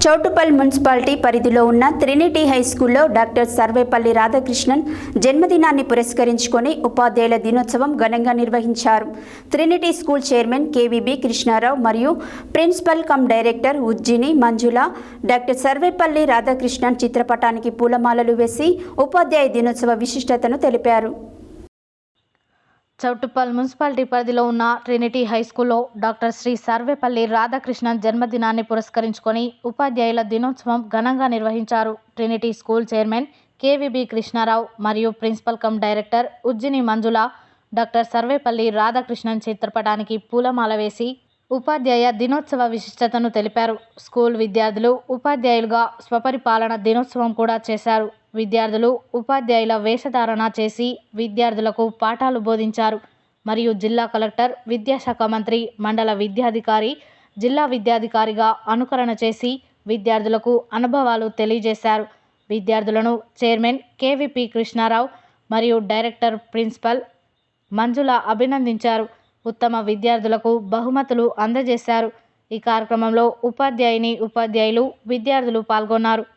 Choutuppal municipality పరిధిలో ఉన్న Trinity high స్కూల్లో డాక్టర్ సర్వేపల్లి రాధాకృష్ణన్ జన్మదినాన్ని పురస్కరించుకొని ఉపాధ్యాయుల దినోత్సవం ఘనంగా నిర్వహించారు. Trinity school chairman KVB Krishnarao మరియు principal cum director Ujjini Manjula doctor Sarvepalli Radhakrishnan చిత్రపటానికి పూలమాలలు వేసి ఉపాధ్యాయ దినోత్సవ విశిష్టతను తెలిపారు. చౌటుప్పల్ మున్సిపాలిటీ పరిధిలో ఉన్న ట్రినిటీ హై స్కూల్లో డాక్టర్ శ్రీ సర్వేపల్లి రాధాకృష్ణన్ జన్మదినాన్ని పురస్కరించుకొని ఉపాధ్యాయుల దినోత్సవం ఘనంగా నిర్వహించారు. Trinity school chairman KVB Krishnarao మరియు principal cum director Ujjini Manjula doctor Sarvepalli Radhakrishnan చిత్రపటానికి పూలమాల వేసి ఉపాధ్యాయ దినోత్సవ విశిష్టతను తెలిపారు. స్కూల్ విద్యార్థులు ఉపాధ్యాయులుగా స్వపరిపాలన దినోత్సవం కూడా చేశారు. విద్యార్థులు ఉపాధ్యాయుల వేషధారణ చేసి విద్యార్థులకు పాఠాలు బోధించారు. మరియు జిల్లా కలెక్టర్, విద్యాశాఖ మంత్రి, మండల విద్యాధికారి, జిల్లా విద్యాధికారిగా అనుకరణ చేసి విద్యార్థులకు అనుభవాలు తెలియజేశారు. విద్యార్థులను చైర్మన్ కేవీపీ కృష్ణారావు మరియు డైరెక్టర్ ప్రిన్సిపల్ మంజుల అభినందించారు. ఉత్తమ విద్యార్థులకు బహుమతులు అందజేశారు. ఈ కార్యక్రమంలో ఉపాధ్యాయులు, విద్యార్థులు పాల్గొన్నారు.